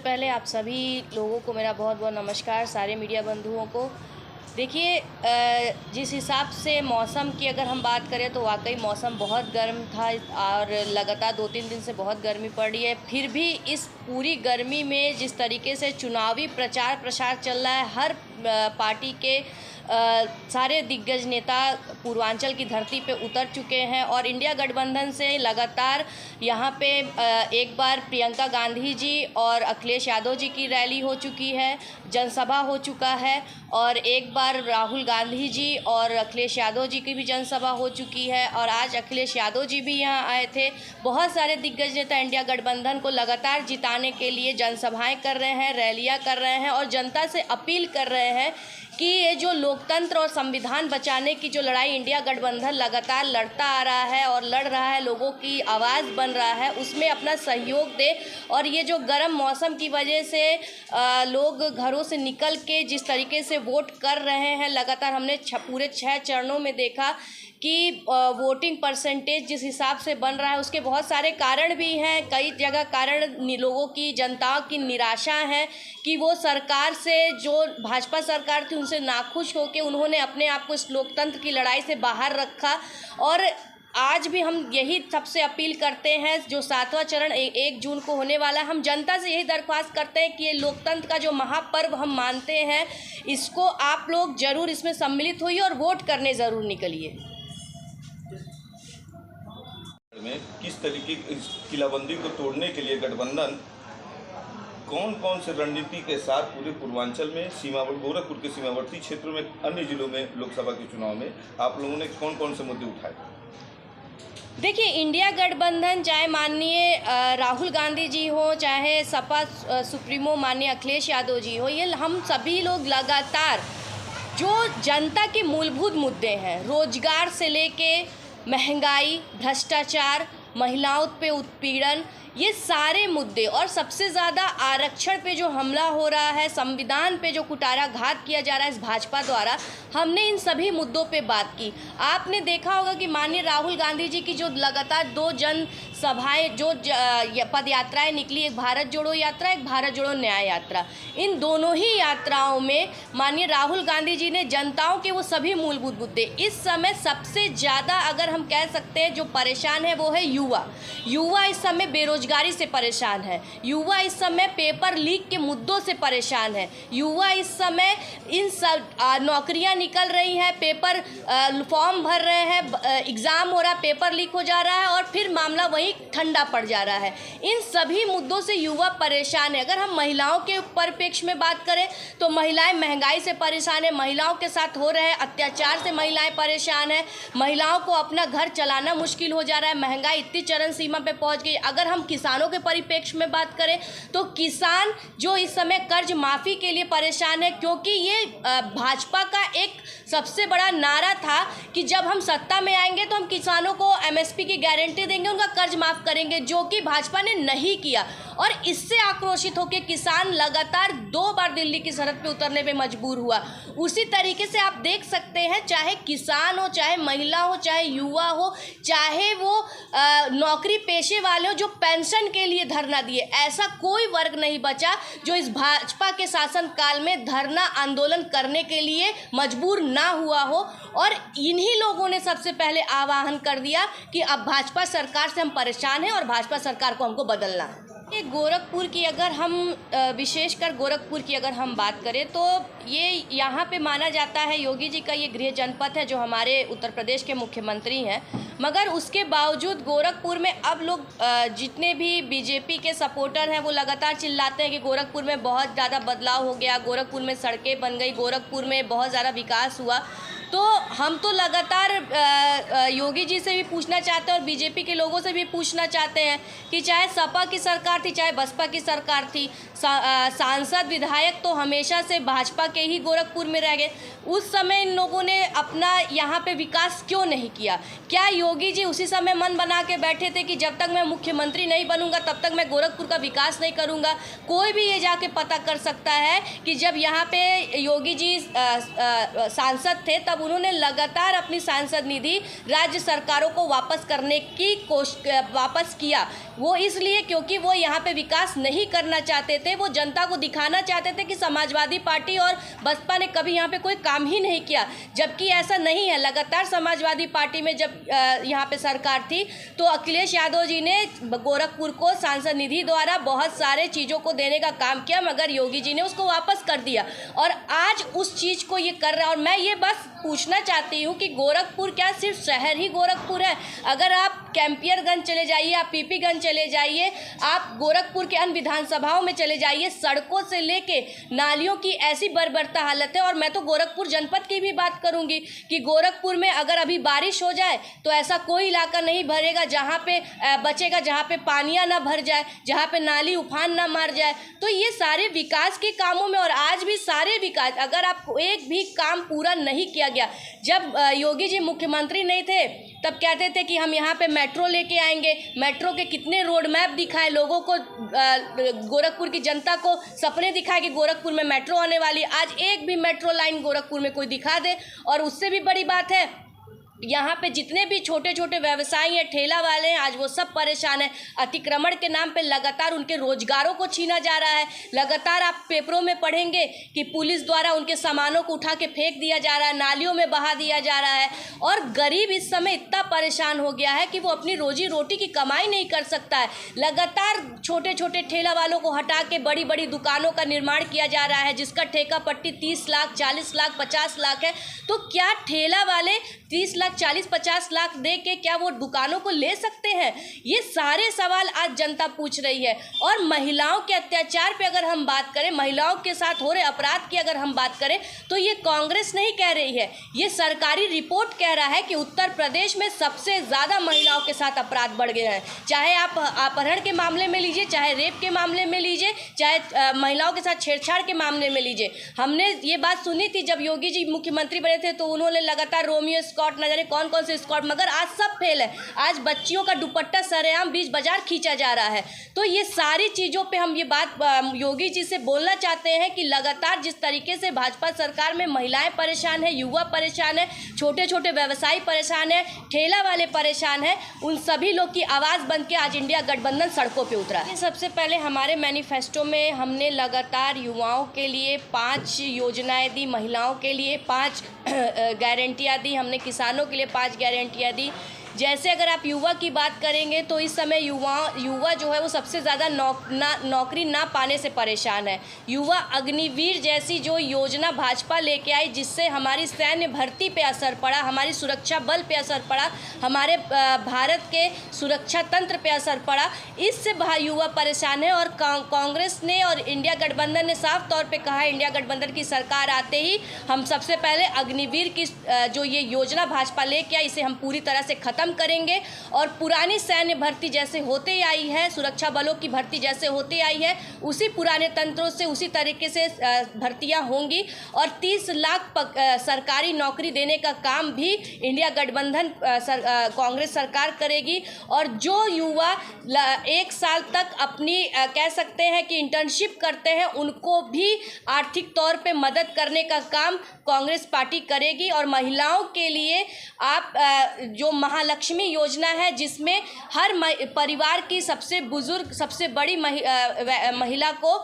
पहले आप सभी लोगों को मेरा बहुत बहुत नमस्कार, सारे मीडिया बंधुओं को। देखिए, जिस हिसाब से मौसम की अगर हम बात करें तो वाकई मौसम बहुत गर्म था और लगातार 2-3 दिन से बहुत गर्मी पड़ रही है। फिर भी इस पूरी गर्मी में जिस तरीके से चुनावी प्रचार प्रसार चल रहा है, हर पार्टी के सारे दिग्गज नेता पूर्वांचल की धरती पे उतर चुके हैं और इंडिया गठबंधन से लगातार यहाँ पे एक बार प्रियंका गांधी जी और अखिलेश यादव जी की रैली हो चुकी है, जनसभा हो चुका है, और एक बार राहुल गांधी जी और अखिलेश यादव जी की भी जनसभा हो चुकी है, और आज अखिलेश यादव जी भी यहाँ आए थे। बहुत सारे दिग्गज नेता इंडिया गठबंधन को लगातार जिताने के लिए जनसभाएं कर रहे हैं, रैलियाँ कर रहे हैं और जनता से अपील कर रहे हैं कि ये जो लोकतंत्र और संविधान बचाने की जो लड़ाई इंडिया गठबंधन लगातार लड़ता आ रहा है और लड़ रहा है, लोगों की आवाज़ बन रहा है, उसमें अपना सहयोग दे। और ये जो गर्म मौसम की वजह से लोग घरों से निकल के जिस तरीके से वोट कर रहे हैं, लगातार हमने पूरे 6 चरणों में देखा कि वोटिंग परसेंटेज जिस हिसाब से बन रहा है उसके बहुत सारे कारण भी हैं। कई जगह कारण लोगों की, जनता की निराशा है कि वो सरकार से, जो भाजपा सरकार थी उनसे नाखुश होकर उन्होंने अपने आप को इस लोकतंत्र की लड़ाई से बाहर रखा। और आज भी हम यही सबसे अपील करते हैं, जो 7वां चरण 1 जून को होने वाला है, हम जनता से यही दरख्वास्त करते हैं कि ये लोकतंत्र का जो महापर्व हम मानते हैं, इसको आप लोग ज़रूर इसमें सम्मिलित होइए और वोट करने ज़रूर निकलिए। में किस तरीके इस किलाबंदी को तोड़ने के लिए गठबंधन कौन कौन से रणनीति के साथ पूरे पूर्वांचल में, गोरखपुर के सीमावर्ती क्षेत्रों में, अन्य जिलों में लोकसभा के चुनाव में आप लोगों ने कौन कौन से मुद्दे उठाए? देखिए, इंडिया गठबंधन, चाहे माननीय राहुल गांधी जी हो, चाहे सपा सुप्रीमो माननीय अखिलेश यादव जी हो, ये हम सभी लोग लगातार जो जनता के मूलभूत मुद्दे हैं, रोजगार से लेके महंगाई, भ्रष्टाचार, महिलाओं पे उत्पीड़न, ये सारे मुद्दे, और सबसे ज़्यादा आरक्षण पे जो हमला हो रहा है, संविधान पे जो कुठाराघात किया जा रहा है इस भाजपा द्वारा, हमने इन सभी मुद्दों पे बात की। आपने देखा होगा कि माननीय राहुल गांधी जी की जो लगातार 2 जनसभाएं, जो पद यात्राएँ निकली, एक भारत जोड़ो यात्रा, एक भारत जोड़ो न्याय यात्रा, इन दोनों ही यात्राओं में माननीय राहुल गांधी जी ने जनताओं के वो सभी मूलभूत मुद्दे, इस समय सबसे ज़्यादा अगर हम कह सकते हैं जो परेशान है वो है युवा इस समय बेरोजगारी से परेशान है, युवा इस समय पेपर लीक के मुद्दों से परेशान है, युवा इस समय इन सब नौकरियां निकल रही हैं, पेपर फॉर्म भर रहे हैं, एग्ज़ाम हो रहा, पेपर लीक हो जा रहा है और फिर मामला वहीं ठंडा पड़ जा रहा है। इन सभी मुद्दों से युवा परेशान है। अगर हम महिलाओं के परिप्रेक्ष्य में बात करें तो महिलाएं महंगाई से परेशान है, महिलाओं के साथ हो रहे अत्याचार से महिलाएं परेशान है, महिलाओं को अपना घर चलाना मुश्किल हो जा रहा है, महंगाई इतनी चरम सीमा पे पहुंच गई। अगर हम किसानों के परिप्रेक्ष्य में बात करें तो किसान जो इस समय कर्ज माफ़ी के लिए परेशान है, क्योंकि ये भाजपा का एक सबसे बड़ा नारा था कि जब हम सत्ता में आएंगे तो हम किसानों को एमएसपी की गारंटी देंगे, उनका कर्ज माफ़ करेंगे, जो कि भाजपा ने नहीं किया। और इससे आक्रोशित होकर किसान लगातार 2 बार दिल्ली की सरहद पे उतरने पे मजबूर हुआ। उसी तरीके से आप देख सकते हैं, चाहे किसान हो, चाहे महिला हो, चाहे युवा हो, चाहे वो नौकरी पेशे वाले हो जो पेंशन के लिए धरना दिए, ऐसा कोई वर्ग नहीं बचा जो इस भाजपा के शासन काल में धरना आंदोलन करने के लिए मजबूर ना हुआ हो। और इन्हीं लोगों ने सबसे पहले आह्वान कर दिया कि अब भाजपा सरकार से हम परेशान हैं और भाजपा सरकार को हमको बदलना है। ये गोरखपुर की अगर हम विशेषकर गोरखपुर की अगर हम बात करें तो ये यहाँ पे माना जाता है योगी जी का ये गृह जनपद है, जो हमारे उत्तर प्रदेश के मुख्यमंत्री हैं, मगर उसके बावजूद गोरखपुर में अब लोग जितने भी बीजेपी के सपोर्टर हैं वो लगातार चिल्लाते हैं कि गोरखपुर में बहुत ज़्यादा बदलाव हो गया, गोरखपुर में सड़कें बन गई, गोरखपुर में बहुत ज़्यादा विकास हुआ। तो हम तो लगातार योगी जी से भी पूछना चाहते हैं और बीजेपी के लोगों से भी पूछना चाहते हैं कि चाहे सपा की सरकार थी, चाहे बसपा की सरकार थी, सांसद विधायक तो हमेशा से भाजपा के ही गोरखपुर में रह गए। उस समय इन लोगों ने अपना यहाँ पे विकास क्यों नहीं किया? क्या योगी जी उसी समय मन बना के बैठे थे कि जब तक मैं मुख्यमंत्री नहीं बनूंगा तब तक मैं गोरखपुर का विकास नहीं करूंगा? कोई भी ये जाके पता कर सकता है कि जब यहाँ पे योगी जी सांसद थे तब उन्होंने लगातार अपनी सांसद निधि राज्य सरकारों को वापस करने की वापस किया। वो इसलिए क्योंकि वो यहाँ पे विकास नहीं करना चाहते थे। वो जनता को दिखाना चाहते थे कि समाजवादी पार्टी और बसपा ने कभी यहाँ पे कोई काम ही नहीं किया, जबकि ऐसा नहीं है। लगातार समाजवादी पार्टी में जब यहाँ पे सरकार थी तो अखिलेश यादव जी ने गोरखपुर को सांसद निधि द्वारा बहुत सारे चीज़ों को देने का काम किया, मगर योगी जी ने उसको वापस कर दिया और आज उस चीज़ को ये कर रहा है। और मैं ये बस पूछना चाहती हूँ कि गोरखपुर क्या सिर्फ शहर ही गोरखपुर है? अगर आप कैंपियरगंज चले जाइए, आप पीपीगंज चले जाइए, आप गोरखपुर के अन्य विधानसभाओं में चले जाइए, सड़कों से लेके नालियों की ऐसी बर्बरता हालत है। और मैं तो गोरखपुर जनपद की भी बात करूंगी कि गोरखपुर में अगर अभी बारिश हो जाए तो ऐसा कोई इलाका नहीं भरेगा जहाँ पे बचेगा, जहाँ पे पानियाँ ना भर जाए, जहाँ पे नाली उफान ना मार जाए। तो ये सारे विकास के कामों में, और आज भी सारे विकास, अगर आपको एक भी काम पूरा नहीं किया गया। जब योगी जी मुख्यमंत्री नहीं थे तब कहते थे कि हम यहाँ पे मेट्रो लेके आएंगे, मेट्रो के कितने रोड मैप दिखाए लोगों को, गोरखपुर की जनता को सपने दिखाए कि गोरखपुर में मेट्रो आने वाली। आज एक भी मेट्रो लाइन गोरखपुर में कोई दिखा दे। और उससे भी बड़ी बात है, यहाँ पे जितने भी छोटे छोटे व्यवसायी हैं, ठेला वाले हैं, आज वो सब परेशान हैं। अतिक्रमण के नाम पे लगातार उनके रोजगारों को छीना जा रहा है। लगातार आप पेपरों में पढ़ेंगे कि पुलिस द्वारा उनके सामानों को उठा के फेंक दिया जा रहा है, नालियों में बहा दिया जा रहा है। और गरीब इस समय इतना परेशान हो गया है कि वो अपनी रोजी रोटी की कमाई नहीं कर सकता है। लगातार छोटे छोटे ठेला वालों को हटा के बड़ी बड़ी दुकानों का निर्माण किया जा रहा है, जिसका ठेका पट्टी 30 लाख, 40 लाख, 50 लाख है। तो क्या ठेला वाले 30 लाख, 40-50 लाख दे के क्या वो दुकानों को ले सकते हैं? ये सारे सवाल आज जनता पूछ रही है। और महिलाओं के अत्याचार पे अगर हम बात करें, महिलाओं के साथ हो रहे अपराध की अगर हम बात करें, तो ये कांग्रेस नहीं कह रही है, ये सरकारी रिपोर्ट कह रहा है कि उत्तर प्रदेश में सबसे ज़्यादा महिलाओं के साथ अपराध बढ़ गए हैं। चाहे आप अपहरण के मामले में लीजिए, चाहे रेप के मामले में लीजिए, चाहे महिलाओं के साथ छेड़छाड़ के मामले में लीजिए। हमने ये बात सुनी थी जब योगी जी मुख्यमंत्री बने थे, तो उन्होंने लगातार रोमियो स्कॉट, न जाने कौन कौन से स्कॉट, मगर आज सब फेल है। आज बच्चियों का दुपट्टा सरेआम बीच बाजार खींचा जा रहा है। तो ये सारी चीज़ों पे हम ये बात योगी जी से बोलना चाहते हैं कि लगातार जिस तरीके से भाजपा सरकार में महिलाएं परेशान है, युवा परेशान है, छोटे छोटे व्यवसायी परेशान है, ठेला वाले परेशान है, उन सभी लोग की आवाज़ बन के आज इंडिया गठबंधन सड़कों पर उतरा है। सबसे पहले हमारे मैनिफेस्टो में हमने लगातार युवाओं के लिए 5 योजनाएँ दी, महिलाओं के लिए 5 गारंटियाँ दी, हमने किसानों के लिए 5 गारंटियाँ दी। जैसे अगर आप युवा की बात करेंगे तो इस समय युवा जो है वो सबसे ज़्यादा नौकरी ना पाने से परेशान है। युवा अग्निवीर जैसी जो योजना भाजपा लेके आई, जिससे हमारी सैन्य भर्ती पे असर पड़ा, हमारी सुरक्षा बल पे असर पड़ा, हमारे भारत के सुरक्षा तंत्र पे असर पड़ा, इससे युवा परेशान है। और कांग्रेस ने और इंडिया गठबंधन ने साफ तौर पे कहा है, इंडिया गठबंधन की सरकार आते ही हम सबसे पहले अग्निवीर की जो ये योजना भाजपा लेके आई, इसे हम पूरी तरह से खत्म करेंगे। और पुरानी सैन्य भर्ती जैसे होते आई है, सुरक्षा बलों की भर्ती जैसे होते आई है, उसी पुराने तंत्रों से उसी तरीके से भर्तियां होंगी। और 30 लाख सरकारी नौकरी देने का काम भी इंडिया गठबंधन कांग्रेस सरकार करेगी। और जो युवा 1 साल तक अपनी कह सकते हैं कि इंटर्नशिप करते हैं, उनको भी आर्थिक तौर पे मदद करने का काम कांग्रेस पार्टी करेगी। और महिलाओं के लिए आप जो महालक्ष्मी योजना है, जिसमें हर परिवार की सबसे बुजुर्ग, सबसे बड़ी महिला को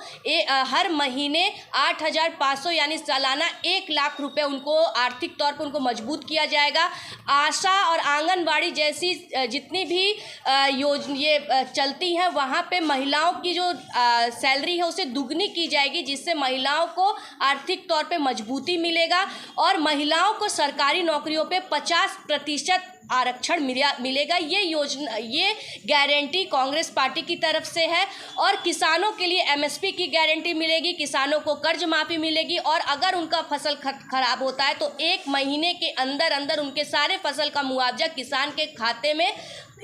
हर महीने 8,500 यानी सालाना 1 लाख रुपए उनको आर्थिक तौर पर उनको मजबूत किया जाएगा। आशा और आंगनबाड़ी जैसी जितनी भी ये चलती हैं, वहाँ पे महिलाओं की जो सैलरी है उसे दुगनी की जाएगी, जिससे महिलाओं को आर्थिक तौर पे मजबूती मिलेगा। और महिलाओं को सरकारी नौकरियों पे 50% आरक्षण मिलेगा। ये योजना, ये गारंटी कांग्रेस पार्टी की तरफ से है। और किसानों के लिए एमएसपी की गारंटी मिलेगी, किसानों को कर्ज माफ़ी मिलेगी। और अगर उनका फसल खराब होता है तो 1 महीने के अंदर अंदर उनके सारे फसल का मुआवजा किसान के खाते में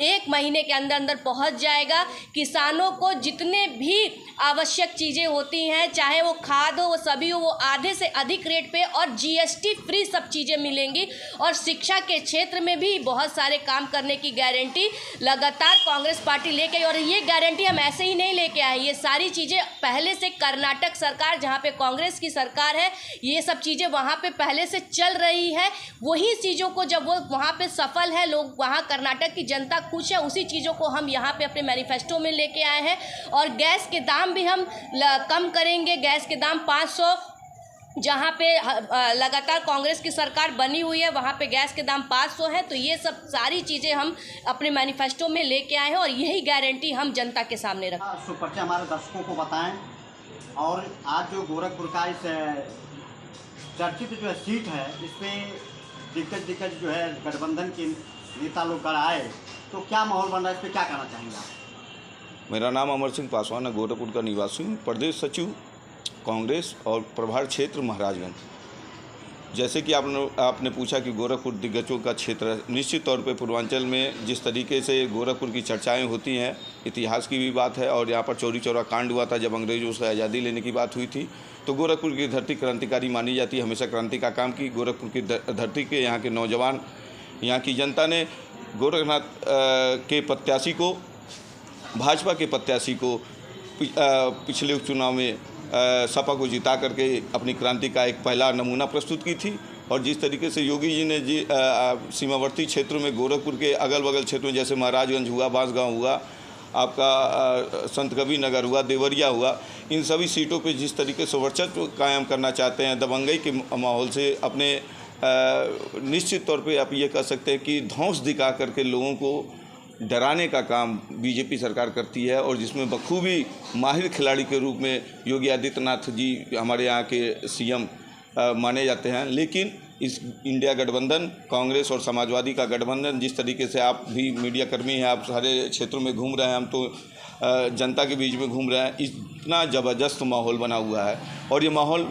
1 महीने के अंदर अंदर पहुंच जाएगा। किसानों को जितने भी आवश्यक चीज़ें होती हैं, चाहे वो खाद हो, वो सभी हो, वो आधे से अधिक रेट पे और जीएसटी फ्री सब चीज़ें मिलेंगी। और शिक्षा के क्षेत्र में भी बहुत सारे काम करने की गारंटी लगातार कांग्रेस पार्टी लेके आई। और ये गारंटी हम ऐसे ही नहीं लेके आए, ये सारी चीज़ें पहले से कर्नाटक सरकार, जहाँ पे कांग्रेस की सरकार है, ये सब चीज़ें वहाँ पे पहले से चल रही है। वही चीज़ों को जब वो वहाँ पे सफल है, लोग वहाँ कर्नाटक की जनता खुश है, उसी चीज़ों को हम यहाँ पे अपने मैनिफेस्टो में लेके आए हैं। और गैस के दाम भी हम कम करेंगे। गैस के दाम 500, जहाँ पे लगातार कांग्रेस की सरकार बनी हुई है, वहाँ पे गैस के दाम 500 है। तो ये सब सारी चीज़ें हम अपने मैनिफेस्टो में लेके आए हैं और यही गारंटी हम जनता के सामने रखें। सुपरचे हमारे दर्शकों को बताएं। और आज जो गोरखपुर का इस चर्चित जो है सीट है, इसमें दिग्गज जो है गठबंधन के नेता लोग गढ़ आए, तो क्या माहौल बन रहा है, इस पर क्या कहना चाहेंगे आप? मेरा नाम अमर सिंह पासवान है, गोरखपुर का निवासी हूँ, प्रदेश सचिव कांग्रेस और प्रभार क्षेत्र महाराजगंज। जैसे कि आपने पूछा कि गोरखपुर दिग्गजों का क्षेत्र है। निश्चित तौर पे पूर्वांचल में जिस तरीके से गोरखपुर की चर्चाएं होती हैं, इतिहास की भी बात है। और यहाँ पर चौरी चौरा कांड हुआ था जब अंग्रेजों से आज़ादी लेने की बात हुई थी, तो गोरखपुर की धरती क्रांतिकारी मानी जाती है, हमेशा क्रांति का काम की। गोरखपुर की धरती के यहाँ के नौजवान, यहाँ की जनता ने गोरखनाथ के प्रत्याशी को, भाजपा के प्रत्याशी को पिछले उपचुनाव में सपा को जिता करके अपनी क्रांति का एक पहला नमूना प्रस्तुत की थी। और जिस तरीके से योगी जी ने सीमावर्ती क्षेत्रों में, गोरखपुर के अगल बगल क्षेत्रों में, जैसे महाराजगंज हुआ, बांसगांव हुआ, आपका संत कबीर नगर हुआ, देवरिया हुआ, इन सभी सीटों पे जिस तरीके से वर्चस्व कायम करना चाहते हैं, दबंगई के माहौल से अपने निश्चित तौर पे आप ये कह सकते हैं कि धौंस दिखा करके लोगों को डराने का काम बीजेपी सरकार करती है। और जिसमें बखूबी माहिर खिलाड़ी के रूप में योगी आदित्यनाथ जी हमारे यहाँ के सीएम माने जाते हैं। लेकिन इस इंडिया गठबंधन, कांग्रेस और समाजवादी का गठबंधन, जिस तरीके से आप भी मीडिया कर्मी हैं, आप सारे क्षेत्रों में घूम रहे हैं, हम तो जनता के बीच में घूम रहे हैं, इतना ज़बरदस्त माहौल बना हुआ है। और ये माहौल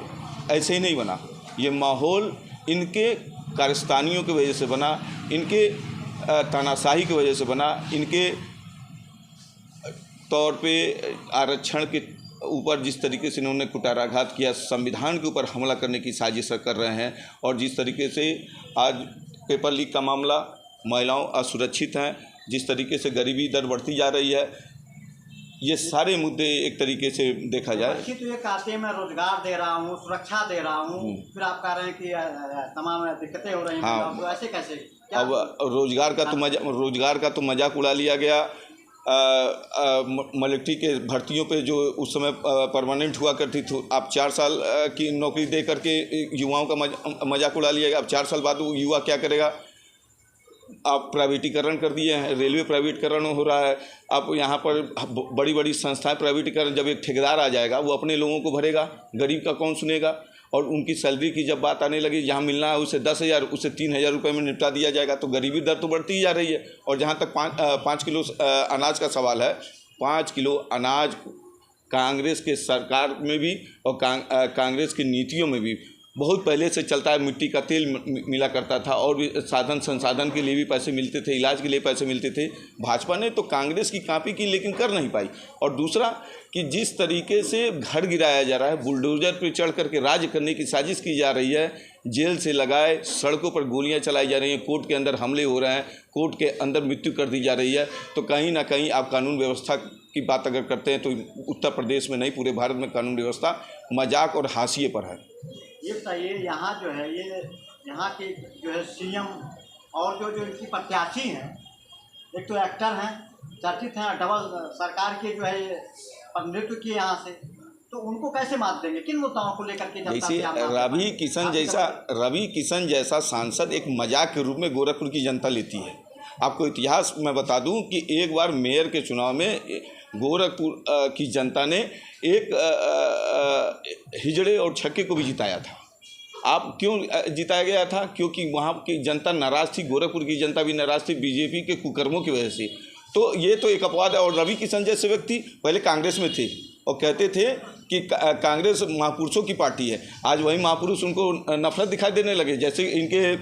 ऐसे ही नहीं बना, ये माहौल इनके कारस्तानियों की वजह से बना, इनके तानाशाही की वजह से बना, इनके तौर पे आरक्षण के ऊपर जिस तरीके से इन्होंने कुटाराघात किया, संविधान के ऊपर हमला करने की साजिश कर रहे हैं। और जिस तरीके से आज पेपर लीक का मामला, महिलाओं असुरक्षित हैं, जिस तरीके से गरीबी दर बढ़ती जा रही है, ये सारे मुद्दे एक तरीके से देखा जाए। तो ये कहते मैं रोजगार दे रहा हूँ, सुरक्षा दे रहा हूँ, फिर आप कह रहे हैं कि तमाम दिक्कतें हो रही हैं। हाँ। तो ऐसे कैसे? अब रोजगार का तो मजाक उड़ा लिया गया। मिलिट्री के भर्तियों पे जो उस समय परमानेंट हुआ करती थी, आप 4 साल की नौकरी दे करके युवाओं का मजाक उड़ा लिया गया। अब 4 साल बाद वो युवा क्या करेगा? आप प्राइवेटीकरण कर दिए हैं, रेलवे प्राइवेटीकरण हो रहा है। आप यहाँ पर बड़ी बड़ी संस्थाएं प्राइवेटीकरण, जब एक ठेकेदार आ जाएगा वो अपने लोगों को भरेगा, गरीब का कौन सुनेगा? और उनकी सैलरी की जब बात आने लगी, जहाँ मिलना है उसे 10,000, उसे 3,000 रुपये में निपटा दिया जाएगा। तो गरीबी दर तो बढ़ती ही जा रही है। और जहाँ तक 5 किलो अनाज का सवाल है, 5 किलो अनाज कांग्रेस के सरकार में भी और कांग्रेस की नीतियों में भी बहुत पहले से चलता है। मिट्टी का तेल मिला करता था और भी साधन संसाधन के लिए भी पैसे मिलते थे, इलाज के लिए पैसे मिलते थे। भाजपा ने तो कांग्रेस की कॉपी की, लेकिन कर नहीं पाई। और दूसरा कि जिस तरीके से घर गिराया जा रहा है, बुलडोजर पर चढ़ करके राज करने की साजिश की जा रही है, जेल से लगाए, सड़कों पर गोलियां चलाई जा रही हैं, कोर्ट के अंदर हमले हो रहे हैं, कोर्ट के अंदर मृत्यु कर दी जा रही है। तो कहीं ना कहीं आप कानून व्यवस्था की बात अगर करते हैं तो उत्तर प्रदेश में नहीं, पूरे भारत में कानून व्यवस्था मजाक और हाशिए पर है। ये बताइए, यहाँ जो है ये यहाँ के जो है सीएम और जो इनकी प्रत्याशी हैं, एक तो एक्टर हैं, चर्चित हैं, डबल सरकार के जो है प्रतिनिधित्व किए यहाँ से, तो उनको कैसे मात देंगे? किन मुद्दाओं को लेकर के? जैसे रवि किशन जैसा सांसद एक मजाक के रूप में गोरखपुर की जनता लेती है। आपको इतिहास मैं बता दूं कि एक बार मेयर के चुनाव में गोरखपुर की जनता ने एक हिजड़े और छक्के को भी जिताया था। आप क्यों जिताया गया था? क्योंकि वहाँ की जनता नाराज़ थी, गोरखपुर की जनता भी नाराज़ थी बीजेपी के कुकर्मों की वजह से। तो ये तो एक अपवाद है। और रवि किशन जैसे व्यक्ति पहले कांग्रेस में थे और कहते थे कि कांग्रेस महापुरुषों की पार्टी है। आज वही महापुरुष उनको नफरत दिखाई देने लगे। जैसे इनके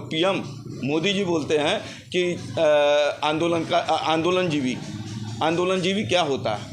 पीएम मोदी जी बोलते हैं कि आंदोलनजीवी क्या होता है?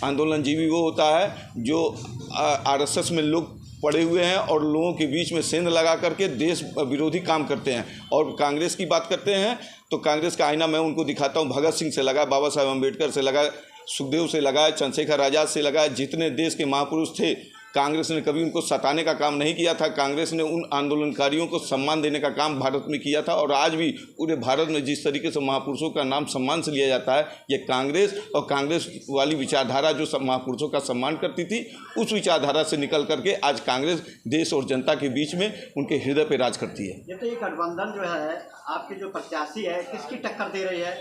आंदोलनजीवी वो होता है जो आरएसएस में लोग पड़े हुए हैं और लोगों के बीच में सेंध लगा करके देश विरोधी काम करते हैं। और कांग्रेस की बात करते हैं तो कांग्रेस का आईना मैं उनको दिखाता हूँ, भगत सिंह से लगा, बाबा साहेब अम्बेडकर से लगा, सुखदेव से लगा, चंद्रशेखर आज़ाद से लगा, जितने देश के महापुरुष थे, कांग्रेस ने कभी उनको सताने का काम नहीं किया था। कांग्रेस ने उन आंदोलनकारियों को सम्मान देने का काम भारत में किया था। और आज भी पूरे भारत में जिस तरीके से महापुरुषों का नाम सम्मान से लिया जाता है, ये कांग्रेस और कांग्रेस वाली विचारधारा जो महापुरुषों का सम्मान करती थी, उस विचारधारा से निकल करके आज कांग्रेस देश और जनता के बीच में उनके हृदय पर राज करती है। ये तो ये गठबंधन जो है, आपके जो प्रत्याशी है, किसकी टक्कर दे रही है,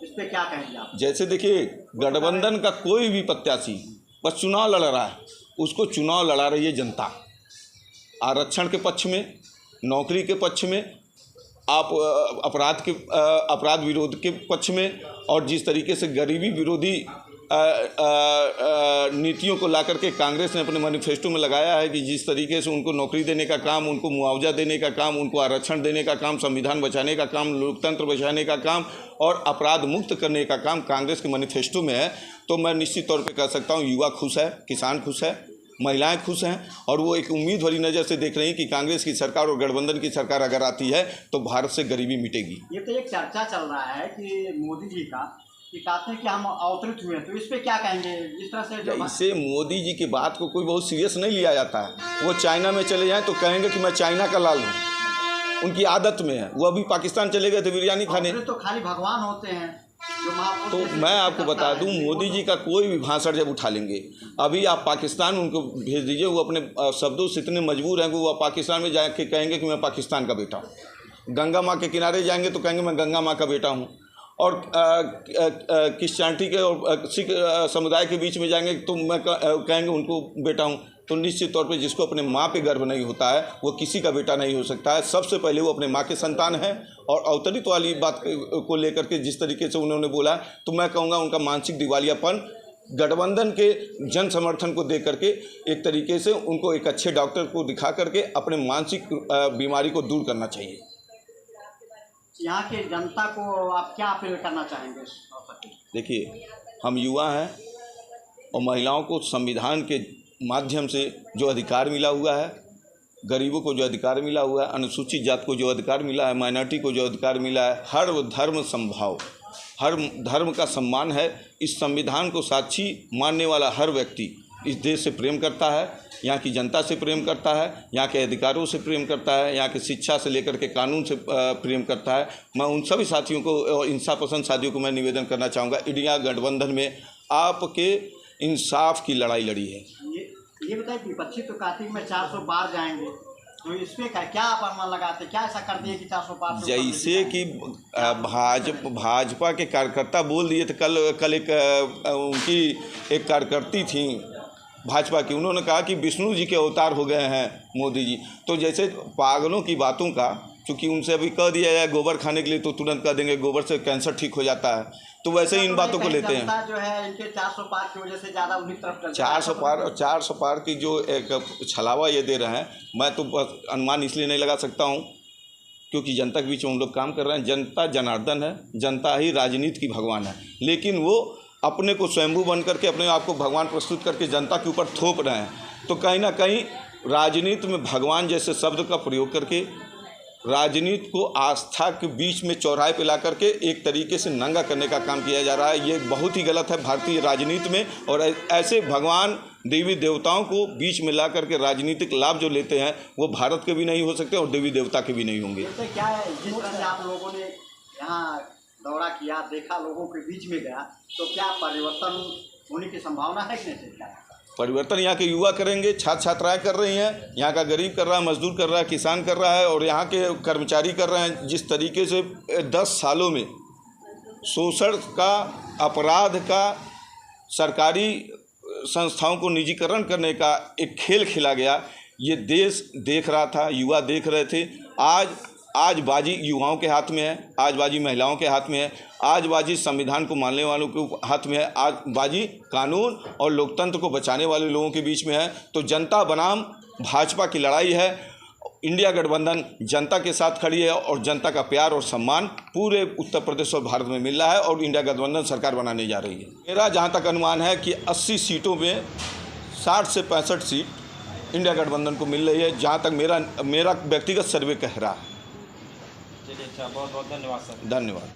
इस पर क्या कहेंगे आप? जैसे देखिए, गठबंधन का कोई भी प्रत्याशी बस चुनाव लड़ रहा है, उसको चुनाव लड़ा रही है जनता। आरक्षण के पक्ष में, नौकरी के पक्ष में, आप अपराध विरोध के पक्ष में, और जिस तरीके से गरीबी विरोधी नीतियों को ला करके कांग्रेस ने अपने मैनिफेस्टो में लगाया है कि जिस तरीके से उनको नौकरी देने का काम, उनको मुआवजा देने का काम, उनको आरक्षण देने का काम, संविधान बचाने का काम, लोकतंत्र बचाने का काम और अपराध मुक्त करने का काम कांग्रेस के मैनिफेस्टो में है, तो मैं निश्चित तौर पे कह सकता हूँ युवा खुश है, किसान खुश है, महिलाएं खुश हैं, और वो एक उम्मीद भरी नज़र से देख रही हैं कि कांग्रेस की सरकार और गठबंधन की सरकार अगर आती है तो भारत से गरीबी मिटेगी। ये तो एक चर्चा चल रहा है कि मोदी जी का कि कहते हैं कि हम अवतरित हुए, तो इस पे क्या कहेंगे? जिस तरह से जो इससे मोदी जी की बात को कोई बहुत सीरियस नहीं लिया जाता है। वो चाइना में चले जाएं तो कहेंगे कि मैं चाइना का लाल हूँ, उनकी आदत में है। वो अभी पाकिस्तान चले गए थे बिरयानी खाने, तो खाली भगवान होते हैं जो तो मैं आपको बता दूं, मोदी जी का कोई भी भाषण जब उठा लेंगे, अभी आप पाकिस्तान उनको भेज दीजिए, वो अपने शब्दों से इतने मजबूर हैं कि वो पाकिस्तान में जाके कहेंगे कि मैं पाकिस्तान का बेटा हूँ। गंगा माँ के किनारे जाएंगे तो कहेंगे मैं गंगा माँ का बेटा हूँ। और क्रिश्चियनिटी के और सिख समुदाय के बीच में जाएंगे तो मैं कहेंगे उनको बेटा हूँ। तो निश्चित तौर पे जिसको अपने माँ पे गर्व नहीं होता है वो किसी का बेटा नहीं हो सकता है। सबसे पहले वो अपने माँ के संतान है। और अवतरित वाली बात को लेकर के जिस तरीके से उन्होंने बोला, तो मैं कहूँगा उनका मानसिक दिवालियापन गठबंधन के जन समर्थन को दे करके एक तरीके से उनको एक अच्छे डॉक्टर को दिखा करके अपने मानसिक बीमारी को दूर करना चाहिए। यहाँ के जनता को आप क्या अपील करना चाहेंगे? देखिए, हम युवा हैं और महिलाओं को संविधान के माध्यम से जो अधिकार मिला हुआ है, गरीबों को जो अधिकार मिला हुआ है, अनुसूचित जाति को जो अधिकार मिला है, माइनॉरिटी को जो अधिकार मिला है, हर धर्म समभाव, हर धर्म का सम्मान है। इस संविधान को साक्षी मानने वाला हर व्यक्ति इस देश से प्रेम करता है, यहाँ की जनता से प्रेम करता है, यहाँ के अधिकारों से प्रेम करता है, यहाँ की शिक्षा से लेकर के कानून से प्रेम करता है। मैं उन सभी साथियों को और इंसाफ पसंद साथियों को मैं निवेदन करना चाहूँगा, इंडिया गठबंधन में आपके इंसाफ की लड़ाई लड़ी है। ये बताइए, विपक्षी तो कार्तिक में 400 पार जाएंगे, तो इस पे क्या आप अनुमान लगाते, क्या ऐसा कर दिए कि 400 पार? जैसे कि भाजपा के कार्यकर्ता बोल दिए थे, कल एक उनकी एक कार्यकर्ती थी भाजपा की, उन्होंने कहा कि विष्णु जी के अवतार हो गए हैं मोदी जी। तो जैसे पागलों की बातों का, क्योंकि उनसे अभी कह दिया जाए गोबर खाने के लिए तो तुरंत कह देंगे गोबर से कैंसर ठीक हो जाता है, तो वैसे ही इन बातों को लेते हैं। जो है इनके 400 पार की वजह से ज़्यादा उन्हीं तरफ 400 पार की जो एक छलावा ये दे रहे हैं, मैं तो बस अनुमान इसलिए नहीं लगा सकता हूँ क्योंकि जनता के बीच में हम लोग काम कर रहे हैं। जनता जनार्दन है, जनता ही राजनीति की भगवान है, लेकिन वो अपने को स्वयंभू बन करके अपने आप को भगवान प्रस्तुत करके जनता के ऊपर थोप रहे हैं। तो कहीं ना कहीं राजनीति में भगवान जैसे शब्द का प्रयोग करके राजनीति को आस्था के बीच में चौराहे पे ला करके एक तरीके से नंगा करने का काम किया जा रहा है। ये बहुत ही गलत है भारतीय राजनीति में, और ऐसे भगवान देवी देवताओं को बीच में ला करके राजनीतिक लाभ जो लेते हैं वो भारत के भी नहीं हो सकते और देवी देवता के भी नहीं होंगे। क्या है, जिस तरह से आप लोगों ने यहाँ दौरा किया, देखा, लोगों के बीच में गया, तो क्या परिवर्तन होने की संभावना है कि नहीं? परिवर्तन यहाँ के युवा करेंगे, छात्र छात्राएं कर रही हैं, यहाँ का गरीब कर रहा है, मजदूर कर रहा है, किसान कर रहा है, और यहाँ के कर्मचारी कर रहे हैं। जिस तरीके से 10 सालों में शोषण का, अपराध का, सरकारी संस्थाओं को निजीकरण करने का एक खेल खेला गया, ये देश देख रहा था, युवा देख रहे थे। आज बाजी युवाओं के हाथ में है, आज बाजी महिलाओं के हाथ में है, आज बाजी संविधान को मानने वालों के हाथ में है, आज बाजी कानून और लोकतंत्र को बचाने वाले लोगों के बीच में है। तो जनता बनाम भाजपा की लड़ाई है। इंडिया गठबंधन जनता के साथ खड़ी है और जनता का प्यार और सम्मान पूरे उत्तर प्रदेश और भारत में मिल रहा है और इंडिया गठबंधन सरकार बनाने जा रही है। मेरा जहां तक अनुमान है कि 80 सीटों में 60 से 65 सीट इंडिया गठबंधन को मिल रही है, जहां तक मेरा व्यक्तिगत सर्वे कह रहा है। चलिए, अच्छा, बहुत बहुत धन्यवाद सर। धन्यवाद।